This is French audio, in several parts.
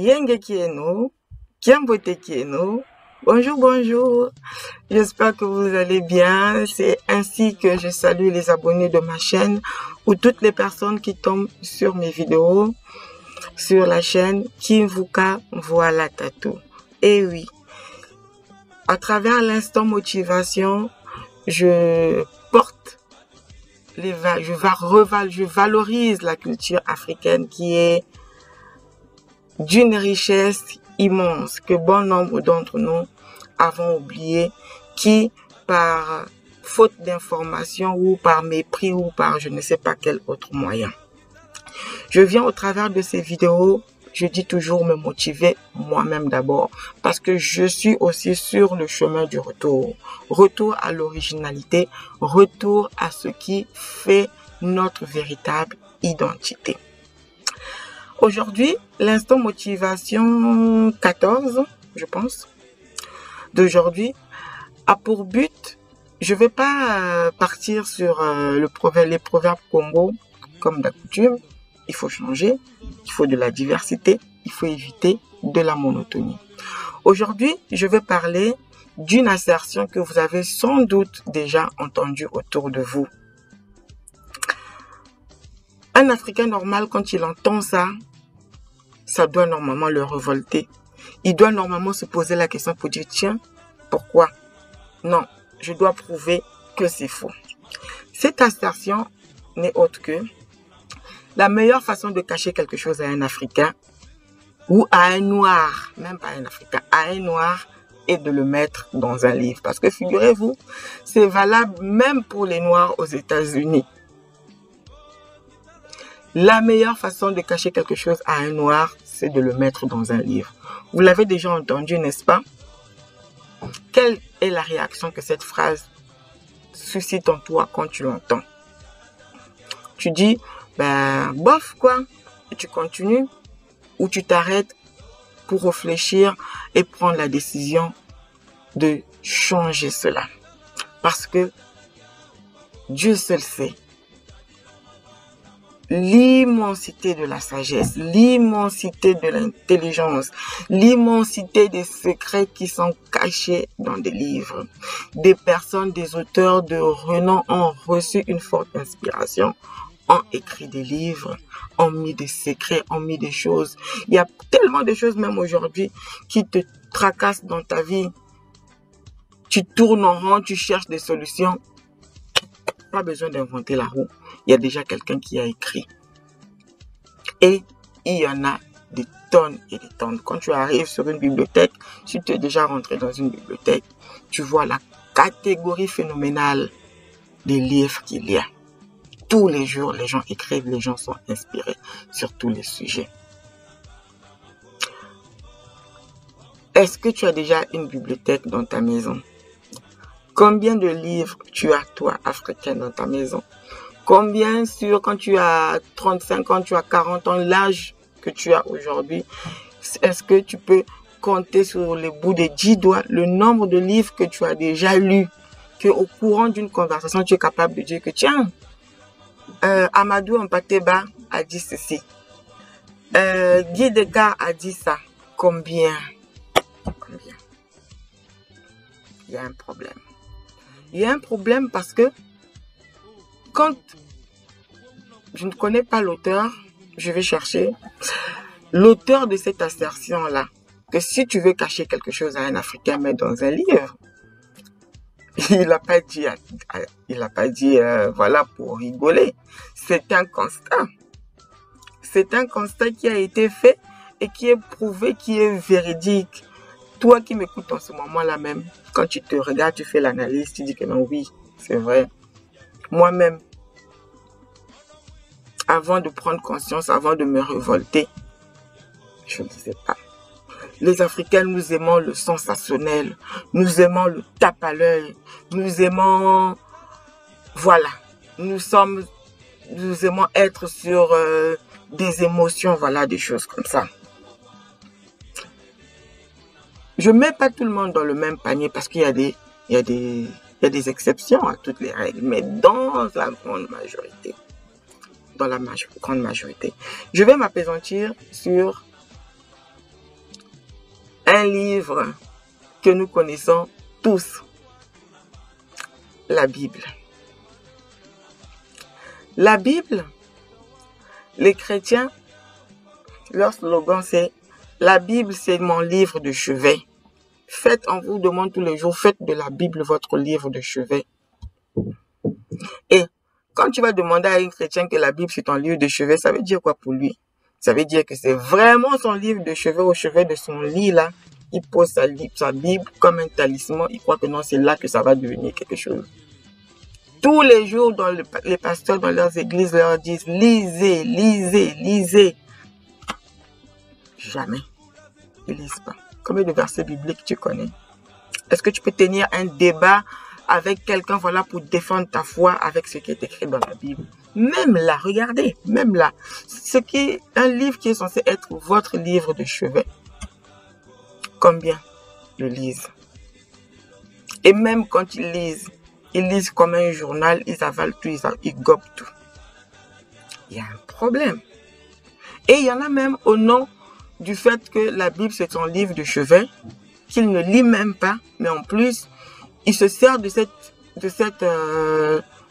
Yenge Kieno, Kiambote Kieno, bonjour, bonjour. J'espère que vous allez bien. C'est ainsi que je salue les abonnés de ma chaîne ou toutes les personnes qui tombent sur mes vidéos sur la chaîne Kimvuka Voilà Tatou. Et oui, à travers l'instant motivation, je valorise la culture africaine qui est d'une richesse immense que bon nombre d'entre nous avons oublié, qui par faute d'information ou par mépris ou par je ne sais pas quel autre moyen. Je viens au travers de ces vidéos, je dis toujours me motiver moi-même d'abord, parce que je suis aussi sur le chemin du retour. Retour à l'originalité, retour à ce qui fait notre véritable identité. Aujourd'hui, l'instant motivation 14, je pense, d'aujourd'hui, a pour but, je ne vais pas partir sur les proverbes Congo, comme d'habitude. Il faut changer, il faut de la diversité, il faut éviter de la monotonie. Aujourd'hui, je vais parler d'une assertion que vous avez sans doute déjà entendue autour de vous. Un Africain normal, quand il entend ça, ça doit normalement le révolter. Il doit normalement se poser la question pour dire, tiens, pourquoi? Non, je dois prouver que c'est faux. Cette assertion n'est autre que la meilleure façon de cacher quelque chose à un Africain ou à un Noir, même pas un Africain, à un Noir, est de le mettre dans un livre. Parce que figurez-vous, c'est valable même pour les Noirs aux États-Unis. La meilleure façon de cacher quelque chose à un Noir, c'est de le mettre dans un livre. Vous l'avez déjà entendu, n'est-ce pas? Quelle est la réaction que cette phrase suscite en toi quand tu l'entends? Tu dis, ben, bof, quoi. Et tu continues ou tu t'arrêtes pour réfléchir et prendre la décision de changer cela. Parce que Dieu seul sait l'immensité de la sagesse, l'immensité de l'intelligence, l'immensité des secrets qui sont cachés dans des livres. Des personnes, des auteurs de renom ont reçu une forte inspiration, ont écrit des livres, ont mis des secrets, ont mis des choses. Il y a tellement de choses même aujourd'hui qui te tracassent dans ta vie. Tu tournes en rond, tu cherches des solutions. Pas besoin d'inventer la roue. Il y a déjà quelqu'un qui a écrit. Et il y en a des tonnes et des tonnes. Quand tu arrives sur une bibliothèque, si tu es déjà rentré dans une bibliothèque, tu vois la catégorie phénoménale des livres qu'il y a. Tous les jours, les gens écrivent, les gens sont inspirés sur tous les sujets. Est-ce que tu as déjà une bibliothèque dans ta maison? Combien de livres tu as, toi, Africain, dans ta maison? Combien quand tu as 35 ans, tu as 40 ans, l'âge que tu as aujourd'hui, est-ce que tu peux compter sur les bouts des 10 doigts le nombre de livres que tu as déjà lus, qu'au courant d'une conversation, tu es capable de dire que tiens, Amadou Mpateba a dit ceci. Guy Descartes a dit ça. Combien? Il y a un problème. Il y a un problème parce que quand je ne connais pas l'auteur, je vais chercher l'auteur de cette assertion-là. Que si tu veux cacher quelque chose à un Africain, mais dans un livre, il n'a pas dit, voilà, pour rigoler. C'est un constat. C'est un constat qui a été fait et qui est prouvé, qui est véridique. Toi qui m'écoutes en ce moment-là même, quand tu te regardes, tu fais l'analyse, tu dis que non, oui, c'est vrai. Moi-même, avant de prendre conscience, avant de me révolter, je ne disais pas. Les Africains, nous aimons le sensationnel, nous aimons le tape à l'œil, nous aimons, voilà, nous aimons être sur des émotions, voilà, des choses comme ça. Je ne mets pas tout le monde dans le même panier parce qu'il y a des exceptions à toutes les règles, mais dans la grande majorité, grande majorité, je vais m'appesantir sur un livre que nous connaissons tous, la Bible. La Bible, les chrétiens, leur slogan c'est « La Bible, c'est mon livre de chevet ». Faites, on vous demande tous les jours, faites de la Bible votre livre de chevet. Et quand tu vas demander à un chrétien que la Bible c'est ton livre de chevet, ça veut dire quoi pour lui? Ça veut dire que c'est vraiment son livre de chevet, au chevet de son lit là. Il pose sa Bible comme un talisman. Il croit que non, c'est là que ça va devenir quelque chose. Tous les jours, les pasteurs dans leurs églises leur disent « Lisez, lisez, lisez ». Jamais. Ils ne lisent pas. Combien de versets bibliques tu connais? Est-ce que tu peux tenir un débat avec quelqu'un, voilà, pour défendre ta foi avec ce qui est écrit dans la Bible? Même là, regardez, même là, un livre qui est censé être votre livre de chevet. Combien le lisent? Et même quand ils lisent comme un journal, ils avalent tout, ils gobent tout. Il y a un problème. Et il y en a même au nom du fait que la Bible c'est son livre de chevet, qu'il ne lit même pas, mais en plus, il se sert de cette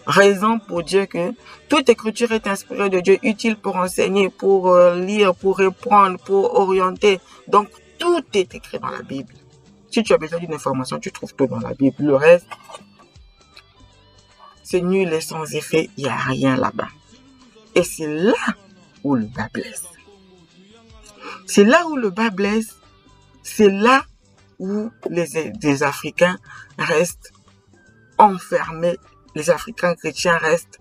raison pour dire que toute écriture est inspirée de Dieu, utile pour enseigner, pour lire, pour reprendre, pour orienter. Donc, tout est écrit dans la Bible. Si tu as besoin d'une information, tu trouves tout dans la Bible. Le reste, c'est nul et sans effet, il n'y a rien là-bas. Et c'est là où le bas blesse. C'est là où le bas blesse. C'est là où les Africains restent enfermés. Les Africains chrétiens restent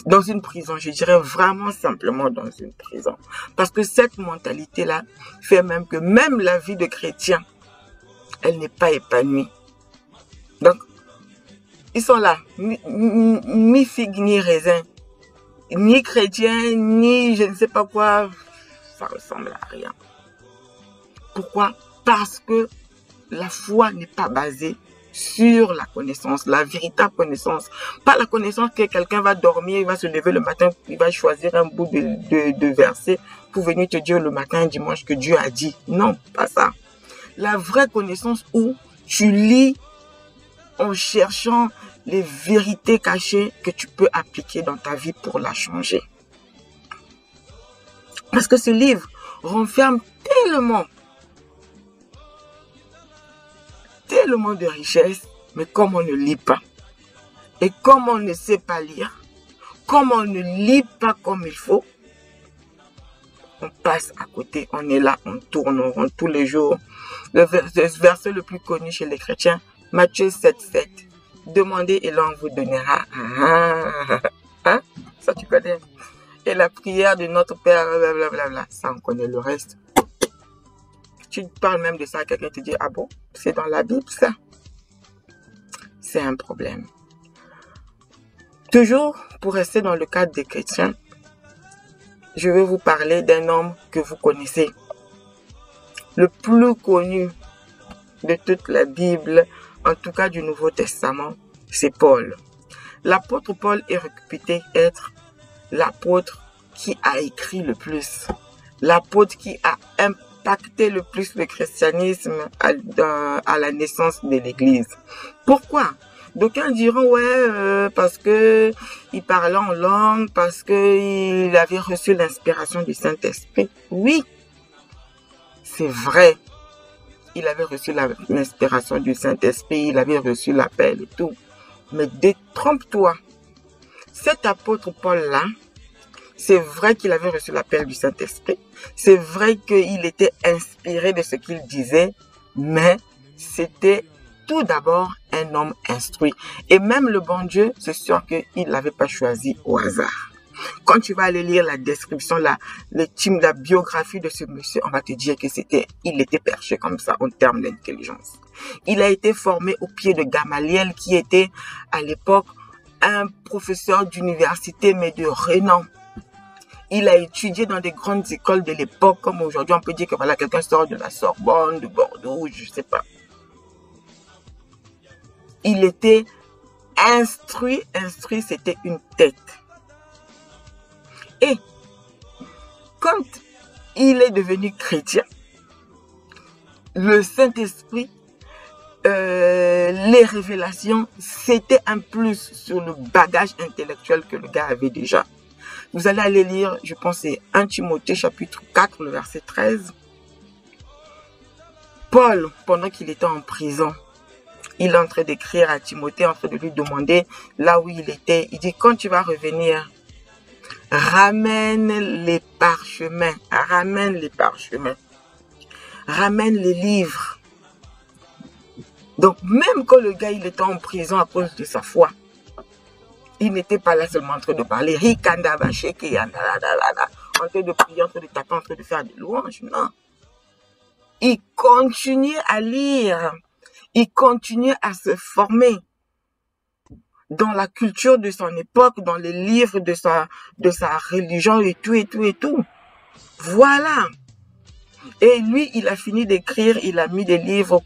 dans une prison. Je dirais vraiment simplement dans une prison. Parce que cette mentalité-là fait même que même la vie de chrétien, elle n'est pas épanouie. Donc, ils sont là, ni figue ni raisin, ni chrétien, ni je ne sais pas quoi. Ça ressemble à rien. Pourquoi? Parce que la foi n'est pas basée sur la connaissance, la véritable connaissance. Pas la connaissance que quelqu'un va dormir, il va se lever le matin, il va choisir un bout de verset pour venir te dire le matin, dimanche, que Dieu a dit. Non, pas ça. La vraie connaissance où tu lis en cherchant les vérités cachées que tu peux appliquer dans ta vie pour la changer. Parce que ce livre renferme tellement de richesses, mais comme on ne lit pas, et comme on ne sait pas lire, comme on ne lit pas comme il faut, on passe à côté, on est là, on tourne en rond tous les jours. Le verset le plus connu chez les chrétiens, Matthieu 7,7. Demandez et l'on vous donnera. Hein? Ça tu connais. Et la prière de notre Père, blablabla. Ça on connaît le reste. Tu parles même de ça, quelqu'un te dit, ah bon, c'est dans la Bible ça? C'est un problème. Toujours pour rester dans le cadre des chrétiens, je vais vous parler d'un homme que vous connaissez. Le plus connu de toute la Bible, en tout cas du Nouveau Testament, c'est Paul. L'apôtre Paul est réputé être l'apôtre qui a écrit le plus. L'apôtre qui a impacté le plus le christianisme à la naissance de l'Église. Pourquoi? D'aucuns diront, ouais, parce que il parlait en langue, parce qu'il avait reçu l'inspiration du Saint-Esprit. Oui, c'est vrai. Il avait reçu l'inspiration du Saint-Esprit, il avait reçu l'appel et tout. Mais détrompe-toi. Cet apôtre Paul-là, c'est vrai qu'il avait reçu l'appel du Saint-Esprit. C'est vrai qu'il était inspiré de ce qu'il disait, mais c'était tout d'abord un homme instruit. Et même le bon Dieu, c'est sûr qu'il ne l'avait pas choisi au hasard. Quand tu vas aller lire la description, la biographie de ce monsieur, on va te dire que il était perché comme ça en termes d'intelligence. Il a été formé au pied de Gamaliel, qui était à l'époque un professeur d'université, mais de renom. Il a étudié dans des grandes écoles de l'époque, comme aujourd'hui on peut dire que voilà, quelqu'un sort de la Sorbonne, de Bordeaux, je ne sais pas. Il était instruit, c'était une tête. Et quand il est devenu chrétien, le Saint-Esprit, les révélations, c'était un plus sur le bagage intellectuel que le gars avait déjà. Vous allez aller lire, je pense c'est 1 Timothée chapitre 4, le verset 13. Paul, pendant qu'il était en prison, il est en train d'écrire à Timothée, en train de lui demander là où il était. Il dit, quand tu vas revenir, ramène les parchemins, ramène les livres. Donc, même quand le gars, il était en prison à cause de sa foi, il n'était pas là seulement en train de parler, en train de prier, en train de taper, en train de faire des louanges, non. Il continuait à lire, il continuait à se former dans la culture de son époque, dans les livres de sa religion et tout. Voilà. Et lui, il a fini d'écrire, il a mis des livres,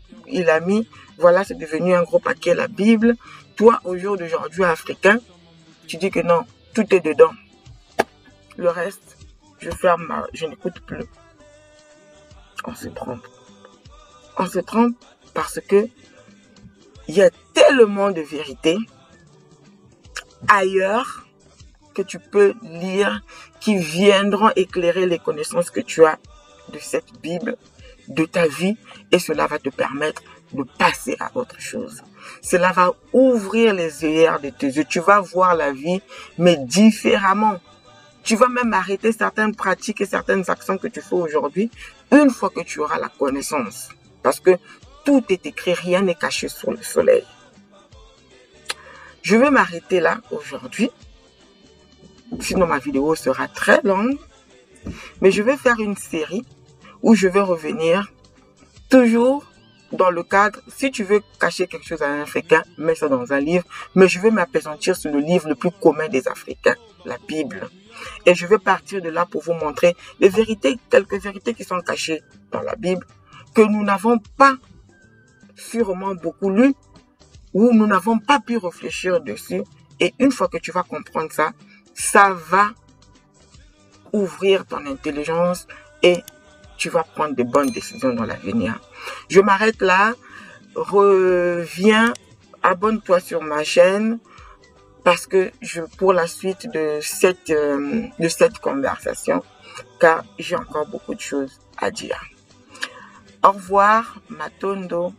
voilà, c'est devenu un gros paquet, la Bible. Toi, au jour d'aujourd'hui, africain, tu dis que non, tout est dedans. Le reste, je n'écoute plus. On se trompe. On se trompe parce que il y a tellement de vérités ailleurs que tu peux lire qui viendront éclairer les connaissances que tu as de cette Bible, de ta vie, et cela va te permettre de passer à autre chose. Cela va ouvrir les œillères de tes yeux. Tu vas voir la vie, mais différemment. Tu vas même arrêter certaines pratiques et certaines actions que tu fais aujourd'hui une fois que tu auras la connaissance. Parce que tout est écrit, rien n'est caché sous le soleil. Je vais m'arrêter là aujourd'hui. Sinon, ma vidéo sera très longue. Mais je vais faire une série où je vais revenir toujours dans le cadre, si tu veux cacher quelque chose à un Africain, mets ça dans un livre. Mais je vais m'appesantir sur le livre le plus commun des Africains, la Bible. Et je vais partir de là pour vous montrer les vérités, quelques vérités qui sont cachées dans la Bible, que nous n'avons pas sûrement beaucoup lu, ou nous n'avons pas pu réfléchir dessus. Et une fois que tu vas comprendre ça, ça va ouvrir ton intelligence et tu vas prendre de bonnes décisions dans l'avenir. Je m'arrête là. Reviens, abonne-toi sur ma chaîne parce que pour la suite de cette conversation, car j'ai encore beaucoup de choses à dire. Au revoir, Matondo.